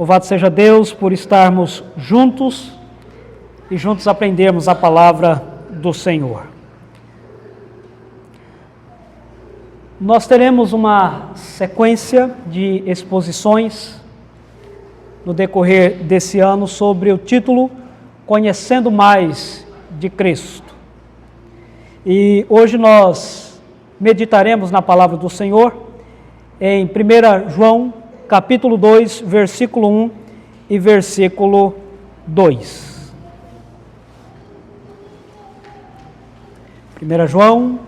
Louvado seja Deus por estarmos juntos e juntos aprendermos a palavra do Senhor. Nós teremos uma sequência de exposições no decorrer desse ano sobre o título Conhecendo Mais de Cristo. E hoje nós meditaremos na palavra do Senhor em 1 João, capítulo 2, versículo 1 e versículo 2. 1 João,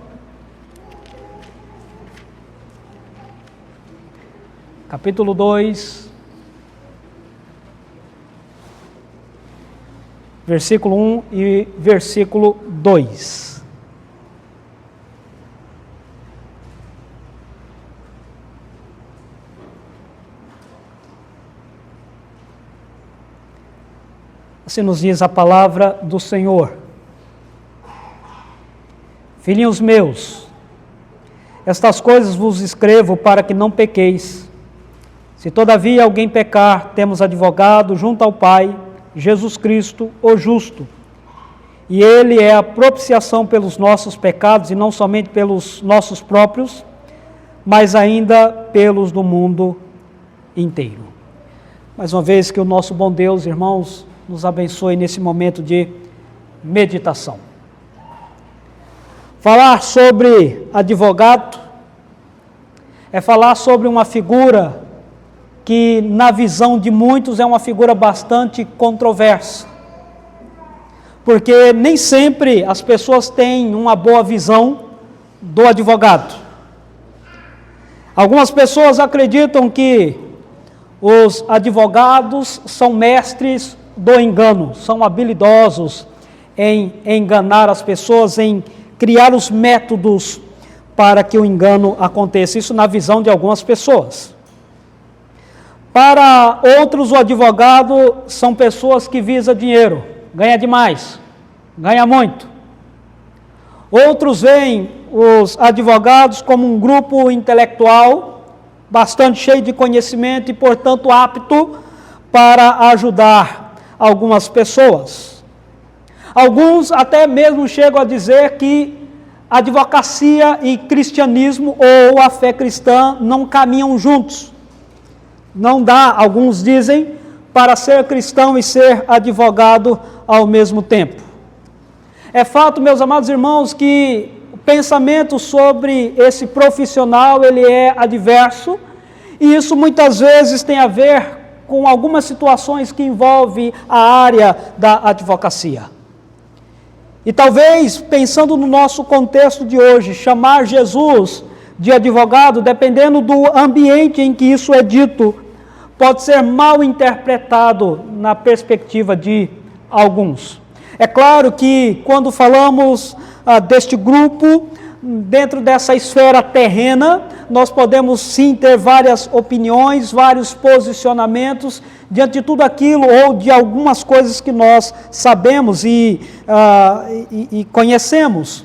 capítulo 2, versículo 1 e versículo 2. Assim nos diz a palavra do Senhor. Filhinhos meus, estas coisas vos escrevo para que não pequeis. Se todavia alguém pecar, temos advogado junto ao Pai, Jesus Cristo, o justo. E Ele é a propiciação pelos nossos pecados, e não somente pelos nossos próprios, mas ainda pelos do mundo inteiro. Mais uma vez que o nosso bom Deus, irmãos, nos abençoe nesse momento de meditação. Falar sobre advogado é falar sobre uma figura que, na visão de muitos, é uma figura bastante controversa. Porque nem sempre as pessoas têm uma boa visão do advogado. Algumas pessoas acreditam que os advogados são mestres do engano, são habilidosos em enganar as pessoas, em criar os métodos para que o engano aconteça. Isso na visão de algumas pessoas. Para outros, o advogado são pessoas que visam dinheiro, ganha demais, ganha muito. Outros veem os advogados como um grupo intelectual bastante cheio de conhecimento e, portanto, apto para ajudar algumas pessoas. Alguns até mesmo chegam a dizer que advocacia e cristianismo ou a fé cristã não caminham juntos. Não dá, alguns dizem, para ser cristão e ser advogado ao mesmo tempo. É fato, meus amados irmãos, que o pensamento sobre esse profissional ele é adverso, e isso muitas vezes tem a ver com algumas situações que envolvem a área da advocacia. E talvez, pensando no nosso contexto de hoje, chamar Jesus de advogado, dependendo do ambiente em que isso é dito, pode ser mal interpretado na perspectiva de alguns. É claro que quando falamos deste grupo, dentro dessa esfera terrena, nós podemos sim ter várias opiniões, vários posicionamentos diante de tudo aquilo ou de algumas coisas que nós sabemos e conhecemos.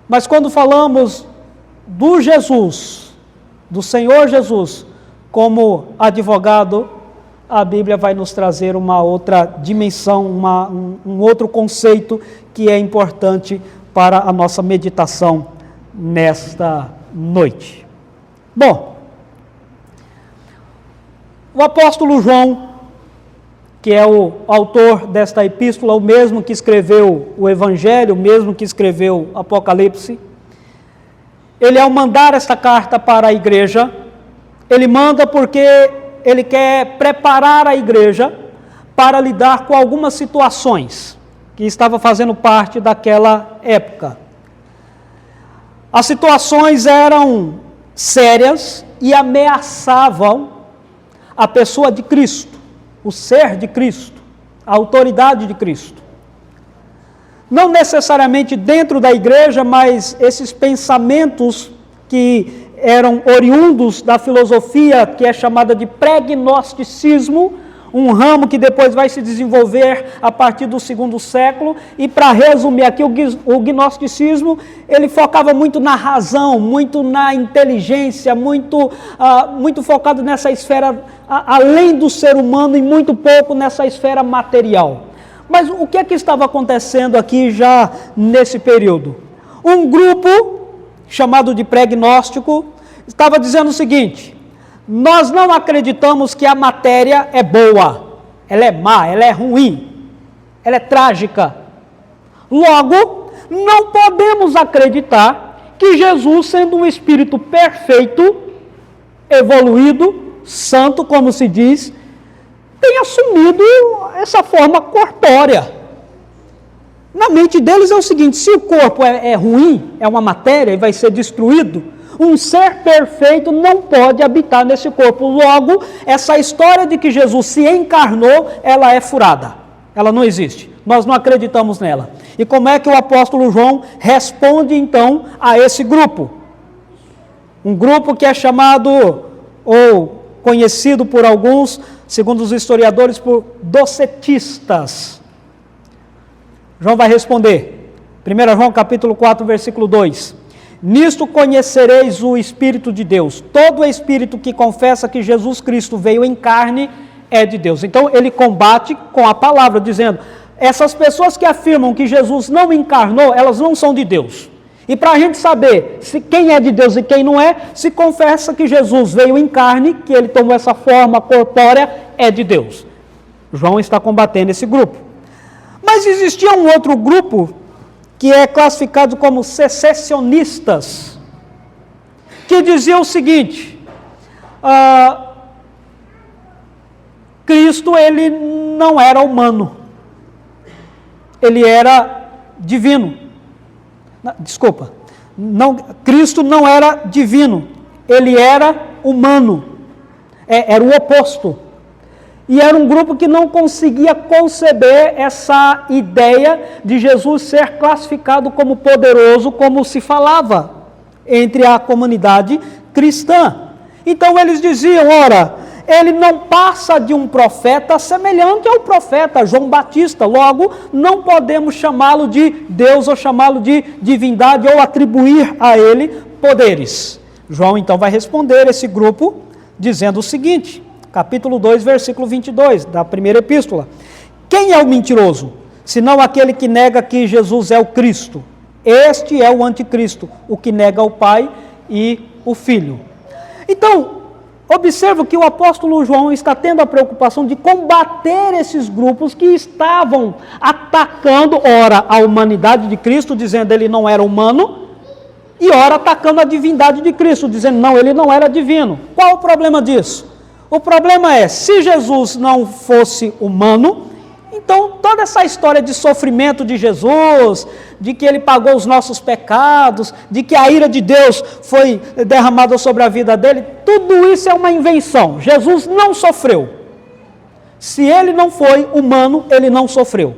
Mas quando falamos do Jesus, do Senhor Jesus, como advogado, a Bíblia vai nos trazer uma outra dimensão, um outro conceito que é importante para a nossa meditação nesta noite. Bom, o apóstolo João, que é o autor desta epístola, o mesmo que escreveu o Evangelho, o mesmo que escreveu o Apocalipse, ele, ao mandar esta carta para a igreja, ele manda porque ele quer preparar a igreja para lidar com algumas situações que estava fazendo parte daquela época. As situações eram sérias e ameaçavam a pessoa de Cristo, o ser de Cristo, a autoridade de Cristo. Não necessariamente dentro da igreja, mas esses pensamentos que eram oriundos da filosofia que é chamada de pré-gnosticismo, um ramo que depois vai se desenvolver a partir do segundo século. E para resumir aqui, o gnosticismo, ele focava muito na razão, muito na inteligência, muito focado nessa esfera além do ser humano e muito pouco nessa esfera material. Mas o que é que estava acontecendo aqui já nesse período? Um grupo chamado de pré-gnóstico estava dizendo o seguinte: nós não acreditamos que a matéria é boa, ela é má, ela é ruim, ela é trágica. Logo, não podemos acreditar que Jesus, sendo um espírito perfeito, evoluído, santo, como se diz, tem assumido essa forma corpórea. Na mente deles é o seguinte: se o corpo é ruim, é uma matéria e vai ser destruído, um ser perfeito não pode habitar nesse corpo. Logo, essa história de que Jesus se encarnou, ela é furada. Ela não existe. Nós não acreditamos nela. E como é que o apóstolo João responde então a esse grupo? Um grupo que é chamado, ou conhecido por alguns, segundo os historiadores, por docetistas. João vai responder. 1 João capítulo 4, versículo 2. Nisto conhecereis o Espírito de Deus. Todo espírito que confessa que Jesus Cristo veio em carne é de Deus. Então ele combate com a palavra, dizendo: essas pessoas que afirmam que Jesus não encarnou, elas não são de Deus. E para a gente saber quem é de Deus e quem não é, se confessa que Jesus veio em carne, que ele tomou essa forma corpórea, é de Deus. João está combatendo esse grupo. Mas existia um outro grupo que é classificado como secessionistas, que dizia o seguinte: Cristo, ele não era humano, ele era divino. Desculpa, Cristo não era divino, ele era humano, era o oposto. E era um grupo que não conseguia conceber essa ideia de Jesus ser classificado como poderoso, como se falava entre a comunidade cristã. Então eles diziam: ora, ele não passa de um profeta semelhante ao profeta João Batista, logo não podemos chamá-lo de Deus ou chamá-lo de divindade ou atribuir a ele poderes. João então vai responder esse grupo dizendo o seguinte: capítulo 2, versículo 22, da primeira epístola: quem é o mentiroso, senão aquele que nega que Jesus é o Cristo? Este é o anticristo, o que nega o Pai e o Filho. Então, observa que o apóstolo João está tendo a preocupação de combater esses grupos que estavam atacando, ora, a humanidade de Cristo, dizendo ele não era humano, e ora atacando a divindade de Cristo, dizendo não, ele não era divino. Qual o problema disso? O problema é, se Jesus não fosse humano, então toda essa história de sofrimento de Jesus, de que ele pagou os nossos pecados, de que a ira de Deus foi derramada sobre a vida dele, tudo isso é uma invenção. Jesus não sofreu. Se ele não foi humano, ele não sofreu.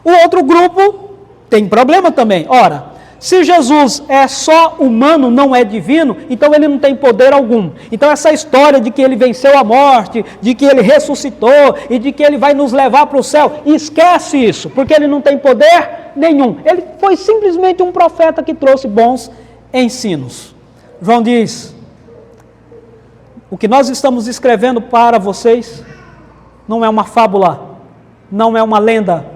O outro grupo tem problema também. Ora, se Jesus é só humano, não é divino, então ele não tem poder algum. Então essa história de que ele venceu a morte, de que ele ressuscitou e de que ele vai nos levar para o céu, esquece isso, porque ele não tem poder nenhum. Ele foi simplesmente um profeta que trouxe bons ensinos. João diz: o que nós estamos escrevendo para vocês não é uma fábula, não é uma lenda.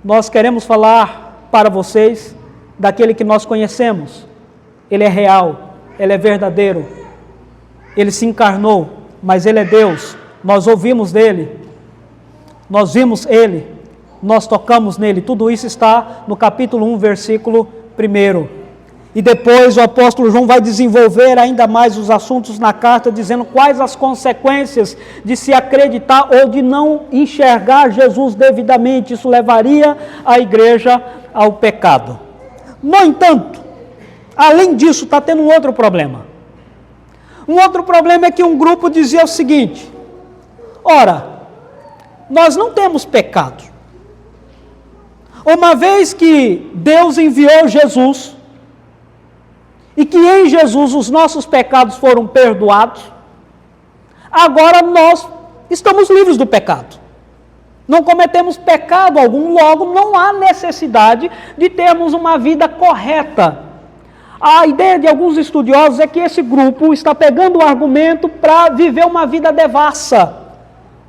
Nós queremos falar para vocês daquele que nós conhecemos. Ele é real, ele é verdadeiro, ele se encarnou, mas ele é Deus. Nós ouvimos dele, nós vimos ele, nós tocamos nele. Tudo isso está no capítulo 1, versículo 1. E depois o apóstolo João vai desenvolver ainda mais os assuntos na carta, dizendo quais as consequências de se acreditar ou de não enxergar Jesus devidamente. Isso levaria a igreja ao pecado. No entanto, além disso, está tendo um outro problema. Um outro problema é que um grupo dizia o seguinte: ora, nós não temos pecado. Uma vez que Deus enviou Jesus, e que em Jesus os nossos pecados foram perdoados, agora nós estamos livres do pecado. Não cometemos pecado algum, logo não há necessidade de termos uma vida correta. A ideia de alguns estudiosos é que esse grupo está pegando o argumento para viver uma vida devassa,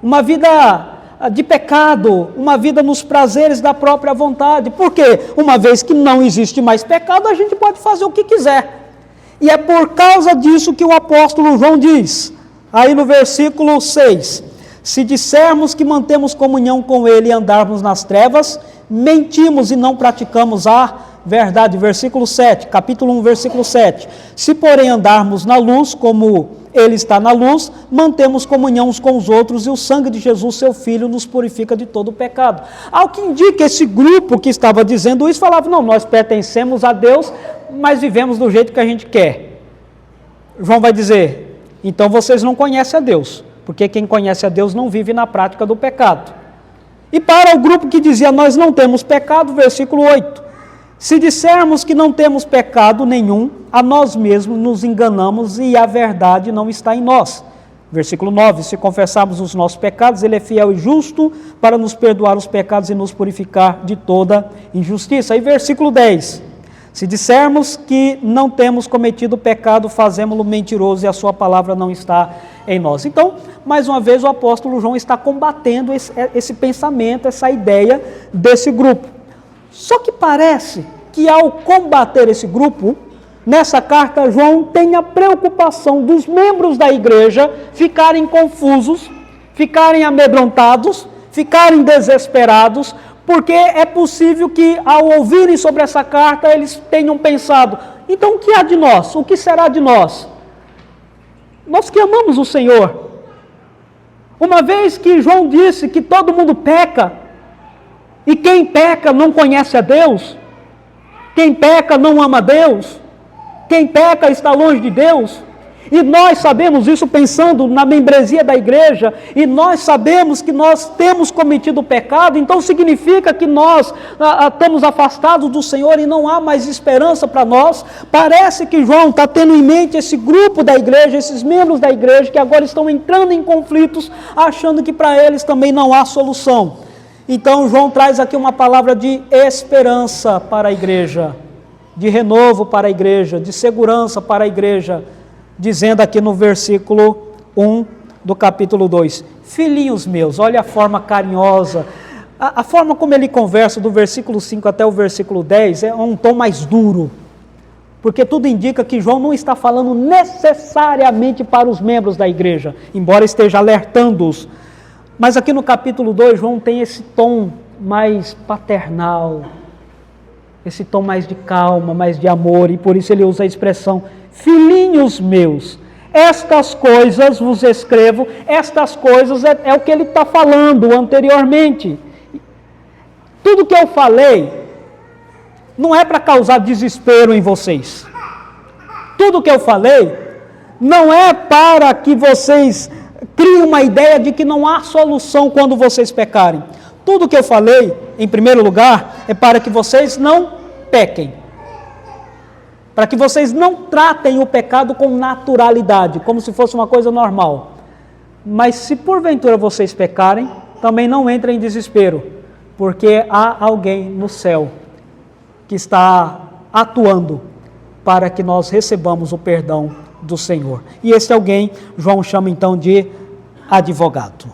uma vida de pecado, uma vida nos prazeres da própria vontade. Por quê? Uma vez que não existe mais pecado, a gente pode fazer o que quiser. E é por causa disso que o apóstolo João diz, aí no versículo 6, se dissermos que mantemos comunhão com ele e andarmos nas trevas, mentimos e não praticamos a verdade. Versículo 7, capítulo 1, versículo 7. Se porém andarmos na luz, como ele está na luz, mantemos comunhão uns com os outros e o sangue de Jesus, seu Filho, nos purifica de todo o pecado. Ao que indica esse grupo que estava dizendo isso, falava, não, nós pertencemos a Deus, mas vivemos do jeito que a gente quer. João vai dizer, então vocês não conhecem a Deus, porque quem conhece a Deus não vive na prática do pecado. E para o grupo que dizia, nós não temos pecado, versículo 8, se dissermos que não temos pecado nenhum, a nós mesmos nos enganamos e a verdade não está em nós. Versículo 9, se confessarmos os nossos pecados, ele é fiel e justo para nos perdoar os pecados e nos purificar de toda injustiça. E versículo 10, se dissermos que não temos cometido pecado, fazemos-lo mentiroso e a sua palavra não está em nós. Então, mais uma vez, o apóstolo João está combatendo esse pensamento, essa ideia desse grupo. Só que parece que ao combater esse grupo, nessa carta João tem a preocupação dos membros da igreja ficarem confusos, ficarem amedrontados, ficarem desesperados, porque é possível que ao ouvirem sobre essa carta eles tenham pensado, então o que há de nós? O que será de nós? Nós que amamos o Senhor, uma vez que João disse que todo mundo peca, e quem peca não conhece a Deus, quem peca não ama a Deus, quem peca está longe de Deus, e nós sabemos isso pensando na membresia da igreja, e nós sabemos que nós temos cometido pecado, então significa que nós estamos afastados do Senhor e não há mais esperança para nós. Parece que João está tendo em mente esse grupo da igreja, esses membros da igreja que agora estão entrando em conflitos, achando que para eles também não há solução. Então João traz aqui uma palavra de esperança para a igreja, de renovo para a igreja, de segurança para a igreja, dizendo aqui no versículo 1 do capítulo 2, filhinhos meus, olha a forma carinhosa, a forma como ele conversa do versículo 5 até o versículo 10 é um tom mais duro, porque tudo indica que João não está falando necessariamente para os membros da igreja, embora esteja alertando-os. Mas aqui no capítulo 2, João tem esse tom mais paternal, esse tom mais de calma, mais de amor, e por isso ele usa a expressão, filhinhos meus, estas coisas vos escrevo, estas coisas é o que ele está falando anteriormente. Tudo que eu falei não é para causar desespero em vocês. Tudo que eu falei não é para que vocês criem uma ideia de que não há solução quando vocês pecarem. Tudo que eu falei, em primeiro lugar, é para que vocês não pequem. Para que vocês não tratem o pecado com naturalidade, como se fosse uma coisa normal. Mas se porventura vocês pecarem, também não entrem em desespero, porque há alguém no céu que está atuando para que nós recebamos o perdão do Senhor. E esse alguém, João chama então de advogado.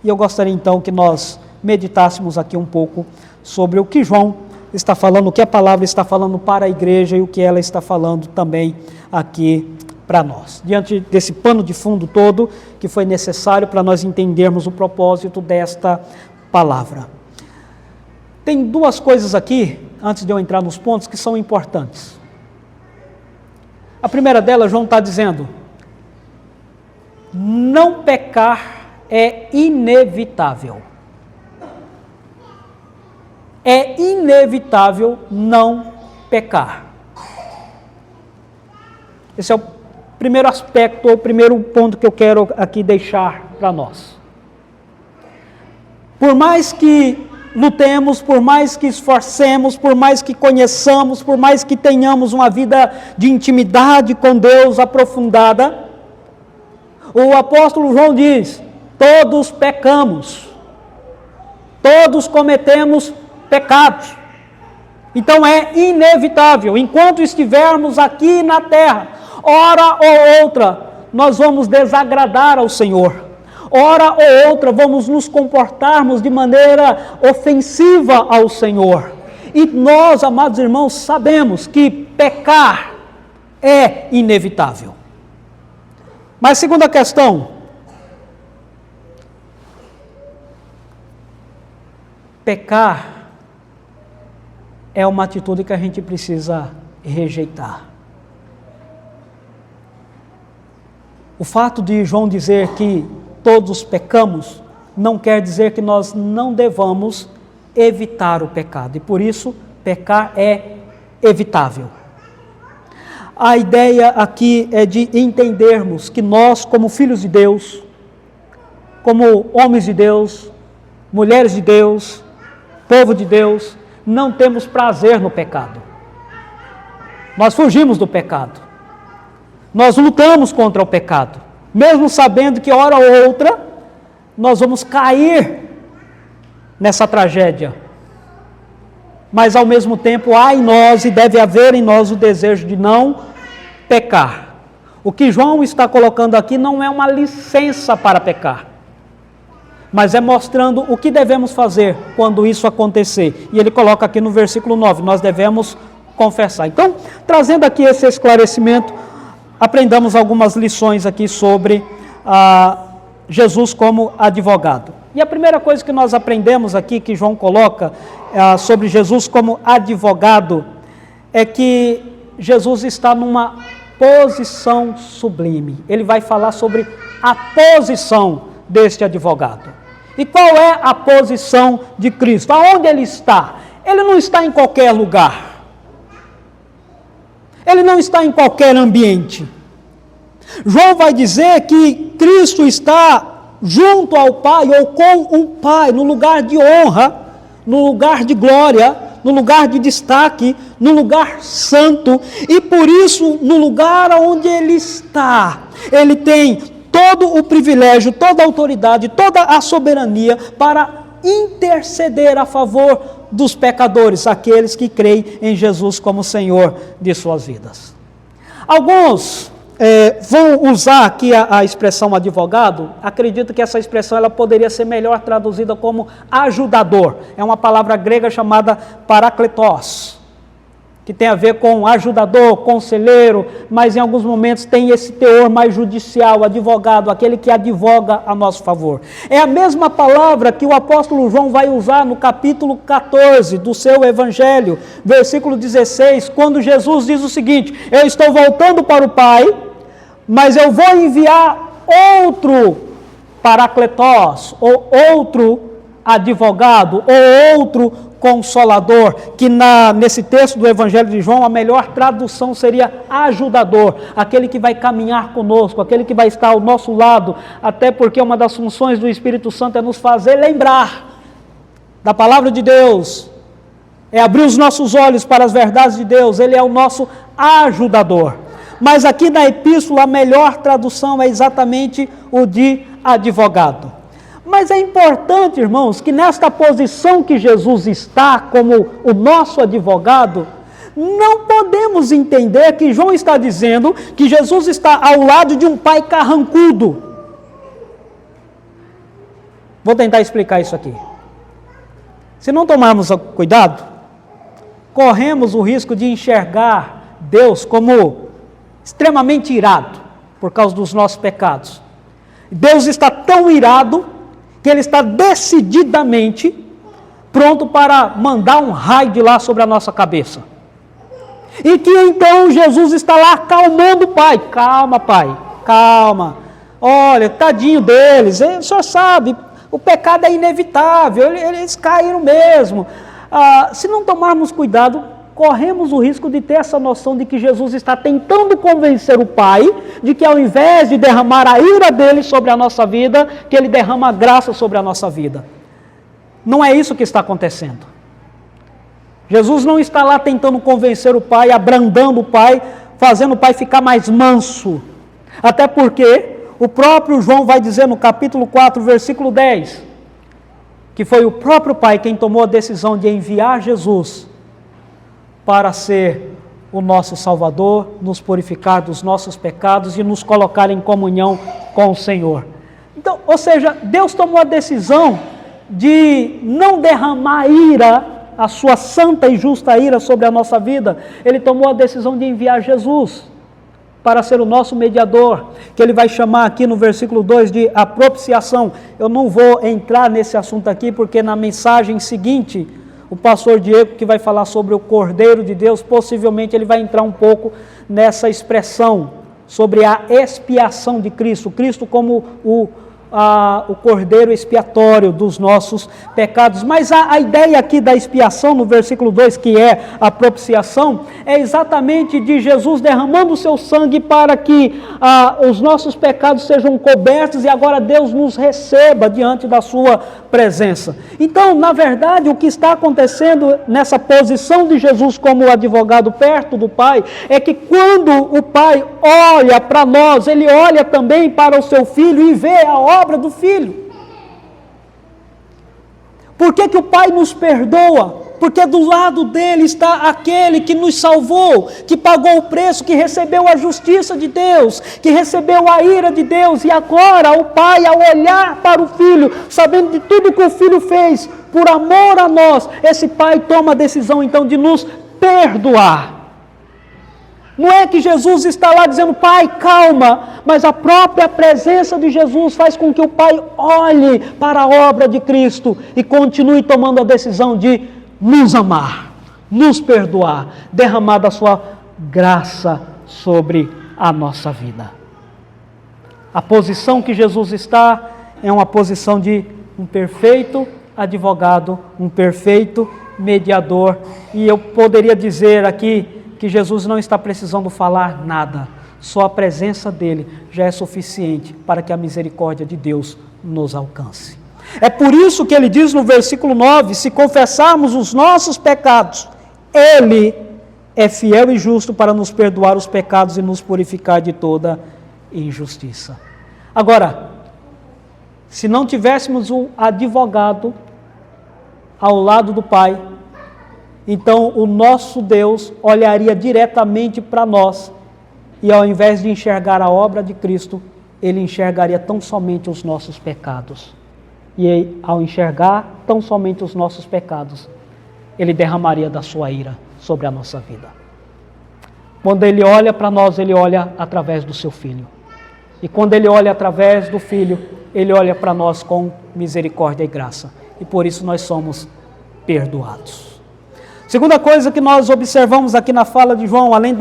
E eu gostaria então que nós meditássemos aqui um pouco sobre o que João está falando, o que a palavra está falando para a igreja e o que ela está falando também aqui para nós. Diante desse pano de fundo todo que foi necessário para nós entendermos o propósito desta palavra. Tem duas coisas aqui, antes de eu entrar nos pontos, que são importantes. A primeira delas, João está dizendo, não pecar é inevitável. É inevitável não pecar. Esse é o primeiro aspecto, o primeiro ponto que eu quero aqui deixar para nós. Por mais que lutemos, por mais que esforcemos, por mais que conheçamos, por mais que tenhamos uma vida de intimidade com Deus aprofundada, o apóstolo João diz, Todos pecamos. Todos cometemos pecados. Então é inevitável, enquanto estivermos aqui na terra, hora ou outra, nós vamos desagradar ao Senhor. Hora ou outra, vamos nos comportarmos de maneira ofensiva ao Senhor. E nós, amados irmãos, sabemos que pecar é inevitável. Mas segunda questão, pecar é uma atitude que a gente precisa rejeitar. O fato de João dizer que todos pecamos não quer dizer que nós não devamos evitar o pecado. E por isso, pecar é evitável. A ideia aqui é de entendermos que nós, como filhos de Deus, como homens de Deus, mulheres de Deus, povo de Deus, não temos prazer no pecado. Nós fugimos do pecado. Nós lutamos contra o pecado, mesmo sabendo que hora ou outra nós vamos cair nessa tragédia. Mas ao mesmo tempo há em nós e deve haver em nós o desejo de não pecar. O que João está colocando aqui não é uma licença para pecar, mas é mostrando o que devemos fazer quando isso acontecer. E ele coloca aqui no versículo 9, nós devemos confessar. Então, trazendo aqui esse esclarecimento, aprendamos algumas lições aqui sobre Jesus como advogado. E a primeira coisa que nós aprendemos aqui, que João coloca sobre Jesus como advogado, é que Jesus está numa posição sublime. Ele vai falar sobre a posição deste advogado. E qual é a posição de Cristo? Aonde ele está? Ele não está em qualquer lugar. Ele não está em qualquer ambiente. João vai dizer que Cristo está junto ao Pai ou com o Pai, no lugar de honra, no lugar de glória, no lugar de destaque, no lugar santo, e por isso, no lugar onde ele está, ele tem todo o privilégio, toda a autoridade, toda a soberania para interceder a favor dos pecadores, aqueles que creem em Jesus como Senhor de suas vidas. Alguns vão usar aqui a expressão advogado. Acredito que essa expressão ela poderia ser melhor traduzida como ajudador. É uma palavra grega chamada parakletos, que tem a ver com ajudador, conselheiro, mas em alguns momentos tem esse teor mais judicial, advogado, aquele que advoga a nosso favor. É a mesma palavra que o apóstolo João vai usar no capítulo 14 do seu evangelho, versículo 16, quando Jesus diz o seguinte: eu estou voltando para o Pai, mas eu vou enviar outro parakletos, ou outro advogado, ou outro consolador, que nesse texto do Evangelho de João, a melhor tradução seria ajudador, aquele que vai caminhar conosco, aquele que vai estar ao nosso lado, até porque uma das funções do Espírito Santo é nos fazer lembrar da palavra de Deus, é abrir os nossos olhos para as verdades de Deus, ele é o nosso ajudador. Mas aqui na epístola a melhor tradução é exatamente o de advogado. Mas é importante, irmãos, que nesta posição que Jesus está como o nosso advogado, não podemos entender que João está dizendo que Jesus está ao lado de um pai carrancudo. Vou tentar explicar isso aqui. Se não tomarmos cuidado, corremos o risco de enxergar Deus como extremamente irado por causa dos nossos pecados. Deus está tão irado que ele está decididamente pronto para mandar um raio de lá sobre a nossa cabeça. E que então Jesus está lá acalmando o Pai. Calma, Pai, calma. Olha, tadinho deles, o senhor sabe, o pecado é inevitável, eles caíram mesmo. Se não tomarmos cuidado, corremos o risco de ter essa noção de que Jesus está tentando convencer o Pai de que ao invés de derramar a ira dele sobre a nossa vida, que ele derrama a graça sobre a nossa vida. Não é isso que está acontecendo. Jesus não está lá tentando convencer o Pai, abrandando o Pai, fazendo o Pai ficar mais manso. Até porque o próprio João vai dizer no capítulo 4, versículo 10, que foi o próprio Pai quem tomou a decisão de enviar Jesus para ser o nosso Salvador, nos purificar dos nossos pecados e nos colocar em comunhão com o Senhor. Então, ou seja, Deus tomou a decisão de não derramar ira, a sua santa e justa ira sobre a nossa vida. Ele tomou a decisão de enviar Jesus para ser o nosso mediador, que ele vai chamar aqui no versículo 2 de a propiciação. Eu não vou entrar nesse assunto aqui, porque na mensagem seguinte, o pastor Diego, que vai falar sobre o Cordeiro de Deus, possivelmente ele vai entrar um pouco nessa expressão, sobre a expiação de Cristo, Cristo como o Cordeiro expiatório dos nossos pecados. Mas a ideia aqui da expiação, no versículo 2, que é a propiciação, é exatamente de Jesus derramando o seu sangue para que os nossos pecados sejam cobertos e agora Deus nos receba diante da sua presença. Então, na verdade, o que está acontecendo nessa posição de Jesus como advogado perto do Pai, é que quando o Pai olha para nós, Ele olha também para o seu Filho e vê a obra do Filho. Por que o Pai nos perdoa? Porque do lado dele está aquele que nos salvou, que pagou o preço, que recebeu a justiça de Deus, que recebeu a ira de Deus, e agora o Pai, ao olhar para o Filho, sabendo de tudo que o Filho fez, por amor a nós, esse Pai toma a decisão então de nos perdoar. Não é que Jesus está lá dizendo, Pai, calma, mas a própria presença de Jesus faz com que o Pai olhe para a obra de Cristo e continue tomando a decisão de nos amar, nos perdoar, derramar da sua graça sobre a nossa vida. A posição que Jesus está é uma posição de um perfeito advogado, um perfeito mediador, e eu poderia dizer aqui que Jesus não está precisando falar nada, só a presença dele já é suficiente para que a misericórdia de Deus nos alcance. É por isso que ele diz no versículo 9, se confessarmos os nossos pecados, ele é fiel e justo para nos perdoar os pecados e nos purificar de toda injustiça. Agora, se não tivéssemos um advogado ao lado do Pai, então o nosso Deus olharia diretamente para nós e ao invés de enxergar a obra de Cristo, ele enxergaria tão somente os nossos pecados. E ao enxergar tão somente os nossos pecados, ele derramaria da sua ira sobre a nossa vida. Quando ele olha para nós, ele olha através do seu Filho. E quando ele olha através do Filho, ele olha para nós com misericórdia e graça. E por isso nós somos perdoados. Segunda coisa que nós observamos aqui na fala de João, além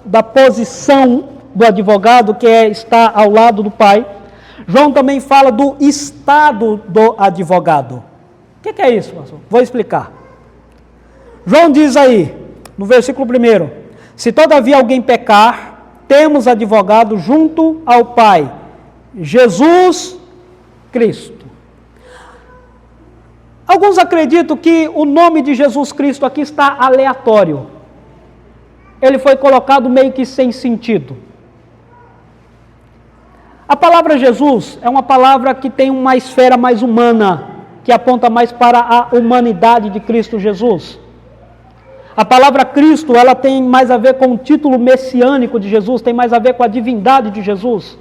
da posição do advogado, que está ao lado do Pai, João também fala do estado do advogado. O que é isso, pastor? Vou explicar. João diz aí, no versículo 1, se todavia alguém pecar, temos advogado junto ao Pai, Jesus Cristo. Alguns acreditam que o nome de Jesus Cristo aqui está aleatório. Ele foi colocado meio que sem sentido. A palavra Jesus é uma palavra que tem uma esfera mais humana, que aponta mais para a humanidade de Cristo Jesus. A palavra Cristo, ela tem mais a ver com o título messiânico de Jesus, tem mais a ver com a divindade de Jesus.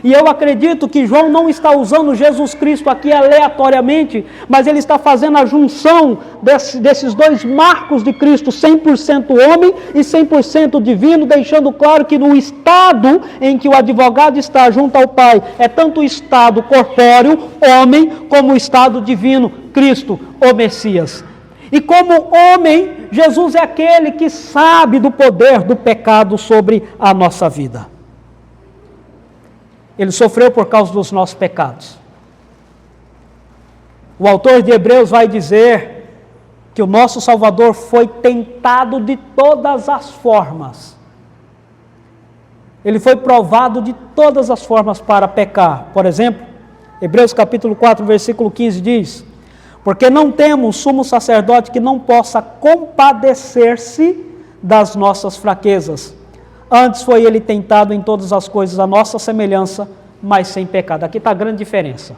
E eu acredito que João não está usando Jesus Cristo aqui aleatoriamente, mas ele está fazendo a junção desses dois marcos de Cristo, 100% homem e 100% divino, deixando claro que no estado em que o advogado está junto ao Pai, é tanto o estado corpóreo, homem, como o estado divino, Cristo, o Messias. E como homem, Jesus é aquele que sabe do poder do pecado sobre a nossa vida. Ele sofreu por causa dos nossos pecados. O autor de Hebreus vai dizer que o nosso Salvador foi tentado de todas as formas. Ele foi provado de todas as formas para pecar. Por exemplo, Hebreus capítulo 4, versículo 15 diz: porque não temos sumo sacerdote que não possa compadecer-se das nossas fraquezas. Antes foi ele tentado em todas as coisas à nossa semelhança, mas sem pecado. Aqui está a grande diferença.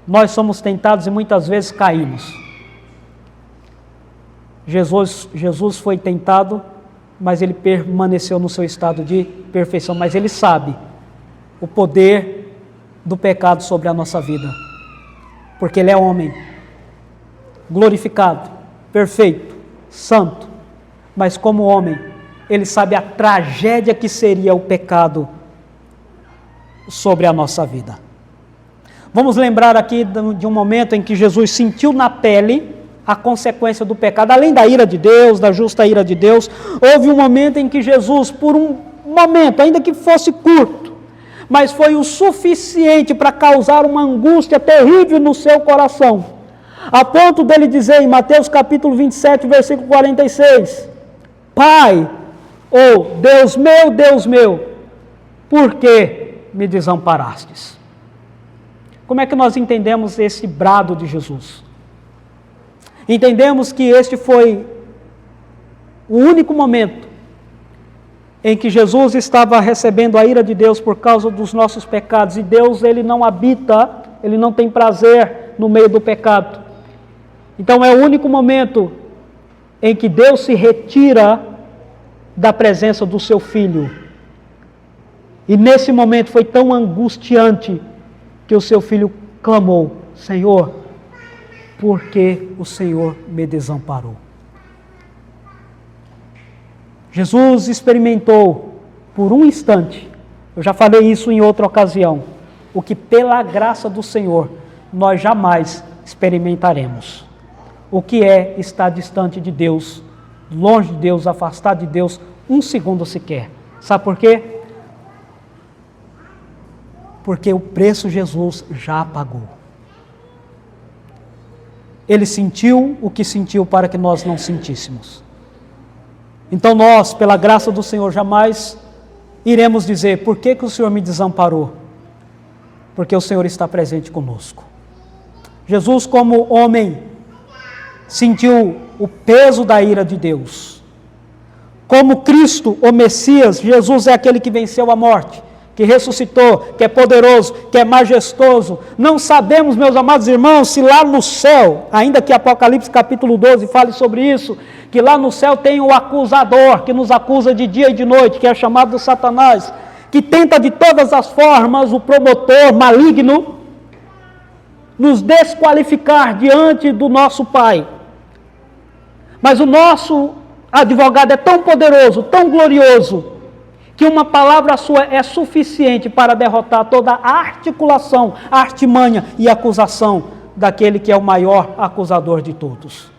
Nós somos tentados e muitas vezes caímos. Jesus foi tentado, mas ele permaneceu no seu estado de perfeição. Mas ele sabe o poder do pecado sobre a nossa vida, porque ele é homem, glorificado, perfeito, santo, mas como homem, ele sabe a tragédia que seria o pecado sobre a nossa vida. Vamos lembrar aqui de um momento em que Jesus sentiu na pele a consequência do pecado, além da ira de Deus, da justa ira de Deus. Houve um momento em que Jesus, por um momento, ainda que fosse curto, mas foi o suficiente para causar uma angústia terrível no seu coração, a ponto dele dizer em Mateus capítulo 27, versículo 46, Pai, ou Deus meu, por que me desamparastes? Como é que nós entendemos esse brado de Jesus? Entendemos que este foi o único momento em que Jesus estava recebendo a ira de Deus por causa dos nossos pecados, e Deus, ele não habita, ele não tem prazer no meio do pecado. Então é o único momento em que Deus se retira da presença do seu Filho. E nesse momento foi tão angustiante que o seu Filho clamou, Senhor, por que o Senhor me desamparou? Jesus experimentou por um instante, eu já falei isso em outra ocasião, o que pela graça do Senhor nós jamais experimentaremos. O que é estar distante de Deus, longe de Deus, afastado de Deus, um segundo sequer. Sabe por quê? Porque o preço Jesus já pagou. Ele sentiu o que sentiu para que nós não sentíssemos. Então nós, pela graça do Senhor, jamais iremos dizer, por que o Senhor me desamparou? Porque o Senhor está presente conosco. Jesus, como homem, sentiu o peso da ira de Deus. Como Cristo, o Messias, Jesus é aquele que venceu a morte, que ressuscitou, que é poderoso, que é majestoso. Não sabemos, meus amados irmãos, se lá no céu, ainda que Apocalipse capítulo 12 fale sobre isso, que lá no céu tem o acusador, que nos acusa de dia e de noite, que é chamado Satanás, que tenta de todas as formas, o promotor maligno, nos desqualificar diante do nosso Pai. Mas o nosso advogado é tão poderoso, tão glorioso, que uma palavra sua é suficiente para derrotar toda a articulação, a artimanha e acusação daquele que é o maior acusador de todos.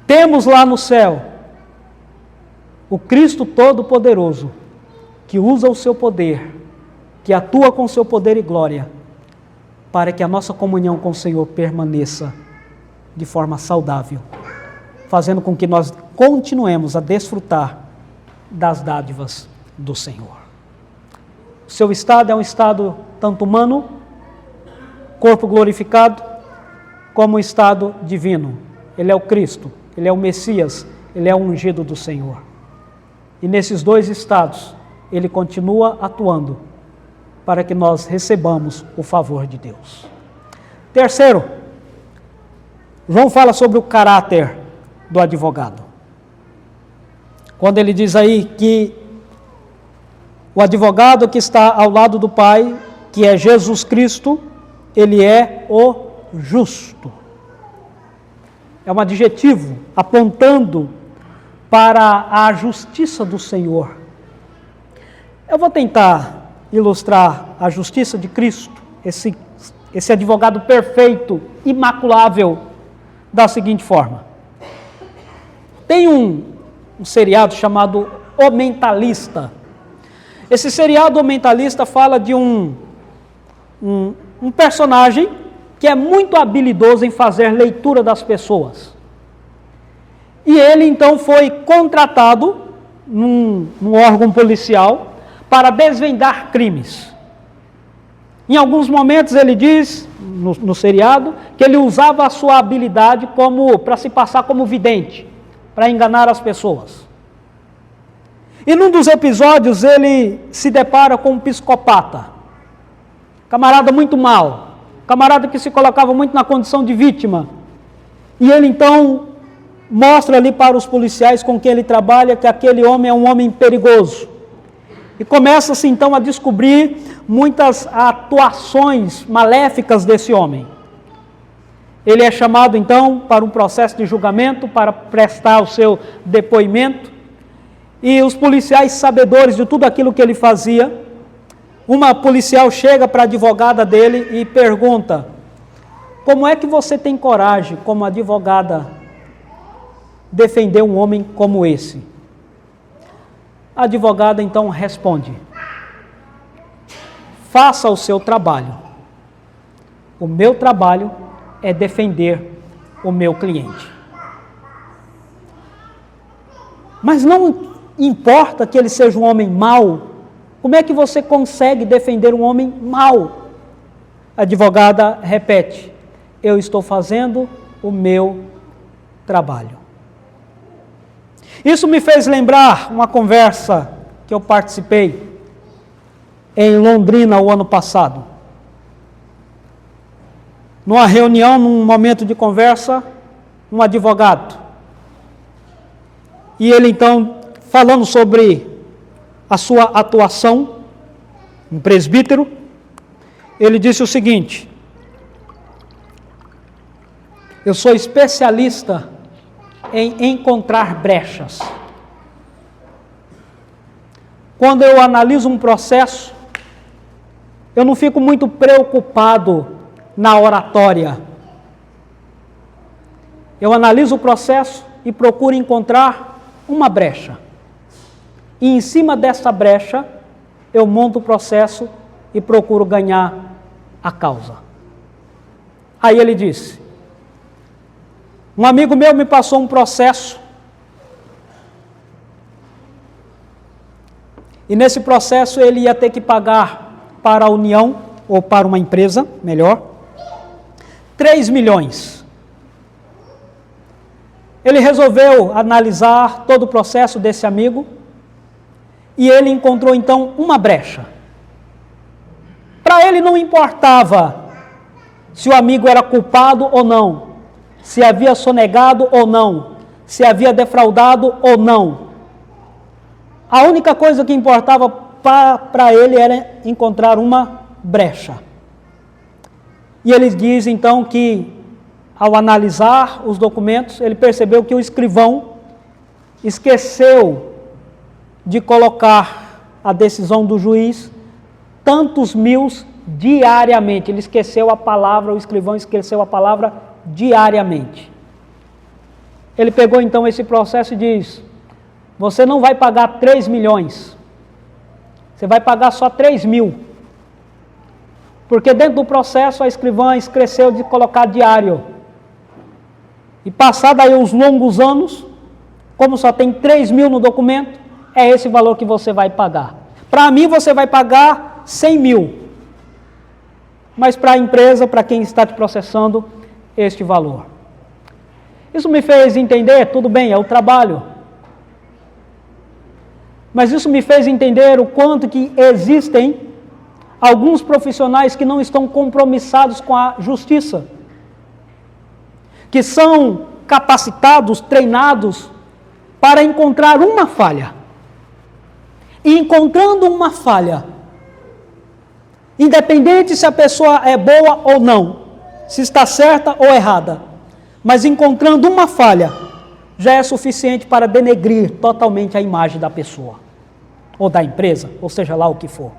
Temos lá no céu o Cristo Todo-Poderoso, que usa o seu poder, que atua com o seu poder e glória, para que a nossa comunhão com o Senhor permaneça de forma saudável, fazendo com que nós continuemos a desfrutar das dádivas do Senhor. O seu estado é um estado tanto humano, corpo glorificado, como um estado divino. Ele é o Cristo, ele é o Messias, ele é o ungido do Senhor. E nesses dois estados, ele continua atuando para que nós recebamos o favor de Deus. Terceiro, João fala sobre o caráter do advogado. Quando ele diz aí que o advogado que está ao lado do Pai, que é Jesus Cristo, ele é o justo. É um adjetivo apontando para a justiça do Senhor. Eu vou tentar ilustrar a justiça de Cristo, esse advogado perfeito, imaculável, da seguinte forma. Tem um seriado chamado O Mentalista. Esse seriado O Mentalista fala de um personagem que é muito habilidoso em fazer leitura das pessoas. E ele então foi contratado num órgão policial para desvendar crimes. Em alguns momentos ele diz, no seriado, que ele usava a sua habilidade para se passar como vidente, para enganar as pessoas. E num dos episódios ele se depara com um psicopata, camarada muito mau, camarada que se colocava muito na condição de vítima. E ele então mostra ali para os policiais com quem ele trabalha que aquele homem é um homem perigoso. E começa-se então a descobrir muitas atuações maléficas desse homem. Ele é chamado então para um processo de julgamento, para prestar o seu depoimento. E os policiais, sabedores de tudo aquilo que ele fazia, uma policial chega para a advogada dele e pergunta: como é que você tem coragem, como advogada, defender um homem como esse? A advogada então responde: faça o seu trabalho. O meu trabalho é defender o meu cliente. Mas não importa que ele seja um homem mau, como é que você consegue defender um homem mau? A advogada repete: eu estou fazendo o meu trabalho. Isso me fez lembrar uma conversa que eu participei em Londrina o ano passado. Numa reunião, num momento de conversa, um advogado. E ele então, falando sobre a sua atuação, um presbítero, ele disse o seguinte: eu sou especialista em encontrar brechas. Quando eu analiso um processo, eu não fico muito preocupado na oratória. Eu analiso o processo e procuro encontrar uma brecha. E em cima dessa brecha, eu monto o processo e procuro ganhar a causa. Aí ele disse: um amigo meu me passou um processo, e nesse processo ele ia ter que pagar para a União, ou para uma empresa, melhor, 3 milhões. Ele resolveu analisar todo o processo desse amigo, e ele encontrou então uma brecha. Para ele não importava se o amigo era culpado ou não, se havia sonegado ou não, se havia defraudado ou não. A única coisa que importava para ele era encontrar uma brecha. E ele diz então que, ao analisar os documentos, ele percebeu que o escrivão esqueceu de colocar a decisão do juiz tantos mil diariamente. Ele esqueceu a palavra, o escrivão esqueceu a palavra diariamente. Ele pegou então esse processo e diz: você não vai pagar 3 milhões, você vai pagar só 3 mil. Porque dentro do processo a escrivã esqueceu de colocar diário. E passado aí uns longos anos, como só tem 3 mil no documento, é esse valor que você vai pagar. Para mim você vai pagar 100 mil. Mas para a empresa, para quem está te processando, este valor. Isso me fez entender, tudo bem, é o trabalho. Mas isso me fez entender o quanto que existem alguns profissionais que não estão compromissados com a justiça, que são capacitados, treinados para encontrar uma falha. E encontrando uma falha, independente se a pessoa é boa ou não, se está certa ou errada, mas encontrando uma falha, já é suficiente para denegrir totalmente a imagem da pessoa, ou da empresa, ou seja lá o que for.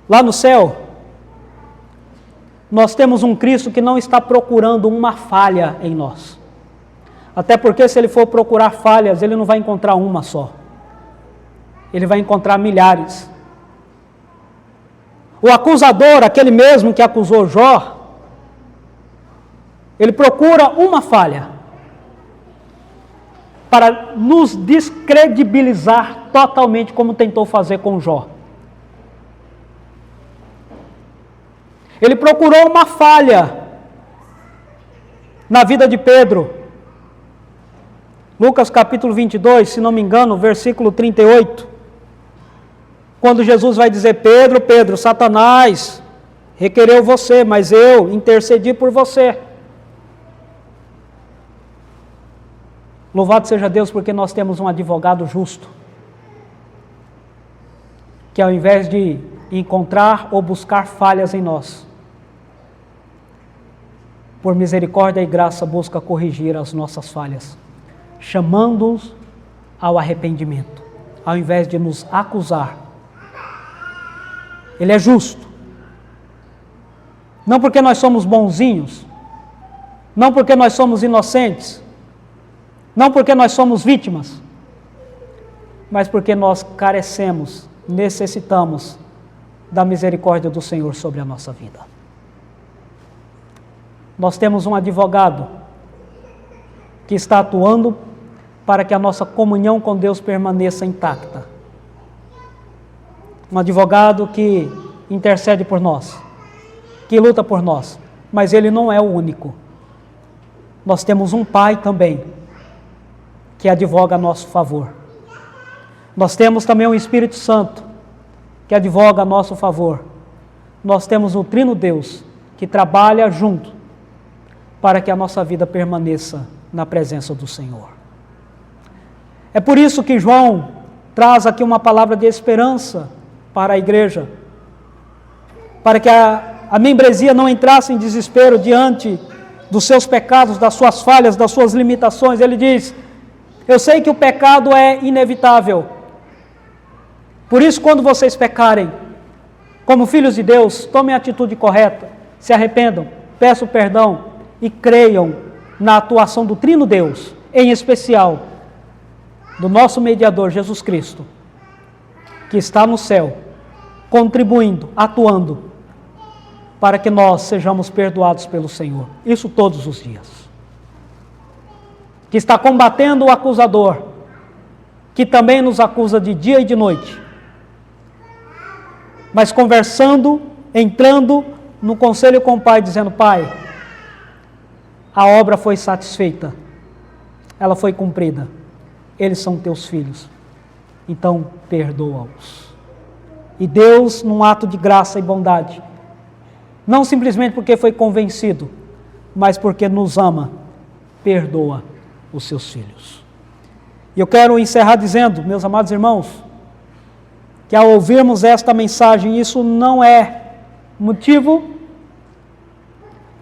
Lá no céu, nós temos um Cristo que não está procurando uma falha em nós. Até porque se ele for procurar falhas, ele não vai encontrar uma só. Ele vai encontrar milhares. O acusador, aquele mesmo que acusou Jó, ele procura uma falha para nos descredibilizar totalmente, como tentou fazer com Jó. Ele procurou uma falha na vida de Pedro Lucas capítulo 22, se não me engano, versículo 38, quando Jesus vai dizer: Pedro, Pedro, Satanás requereu você, mas eu intercedi por você. Louvado seja Deus, porque nós temos um advogado justo, que ao invés de encontrar ou buscar falhas em nós, por misericórdia e graça busca corrigir as nossas falhas, chamando-os ao arrependimento, ao invés de nos acusar. Ele é justo. Não porque nós somos bonzinhos, não porque nós somos inocentes, não porque nós somos vítimas, mas porque nós carecemos, necessitamos da misericórdia do Senhor sobre a nossa vida. Nós temos um advogado que está atuando para que a nossa comunhão com Deus permaneça intacta. Um advogado que intercede por nós, que luta por nós, mas ele não é o único. Nós temos um Pai também, que advoga a nosso favor. Nós temos também o Espírito Santo, que advoga a nosso favor. Nós temos o Trino Deus, que trabalha junto, para que a nossa vida permaneça na presença do Senhor. É por isso que João traz aqui uma palavra de esperança para a igreja, para que a membresia não entrasse em desespero diante dos seus pecados, das suas falhas, das suas limitações. Ele diz: eu sei que o pecado é inevitável, por isso quando vocês pecarem, como filhos de Deus, tomem a atitude correta, se arrependam, peçam perdão e creiam na atuação do Trino Deus, em especial do nosso mediador Jesus Cristo, que está no céu, contribuindo, atuando, para que nós sejamos perdoados pelo Senhor, isso todos os dias. Que está combatendo o acusador, que também nos acusa de dia e de noite, mas conversando, entrando no conselho com o Pai, dizendo: Pai, a obra foi satisfeita, ela foi cumprida, eles são teus filhos, então perdoa-os. E Deus, num ato de graça e bondade, não simplesmente porque foi convencido, mas porque nos ama, perdoa os seus filhos. E eu quero encerrar dizendo, meus amados irmãos, que ao ouvirmos esta mensagem, isso não é motivo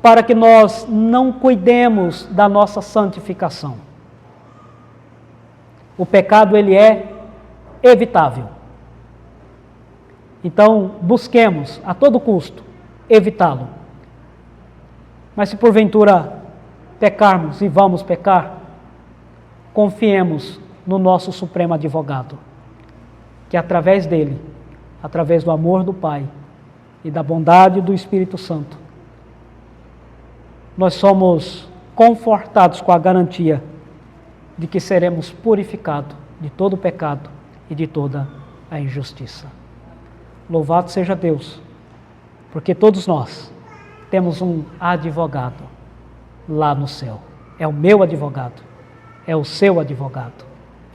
para que nós não cuidemos da nossa santificação. O pecado, ele é evitável. Então, busquemos a todo custo evitá-lo. Mas se porventura pecarmos e vamos pecar, confiemos no nosso Supremo Advogado, que através dele, através do amor do Pai e da bondade do Espírito Santo, nós somos confortados com a garantia de que seremos purificados de todo o pecado e de toda a injustiça. Louvado seja Deus, porque todos nós temos um advogado lá no céu. É o meu advogado, é o seu advogado.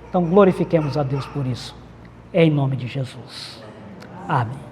Então glorifiquemos a Deus por isso, em nome de Jesus. Amém.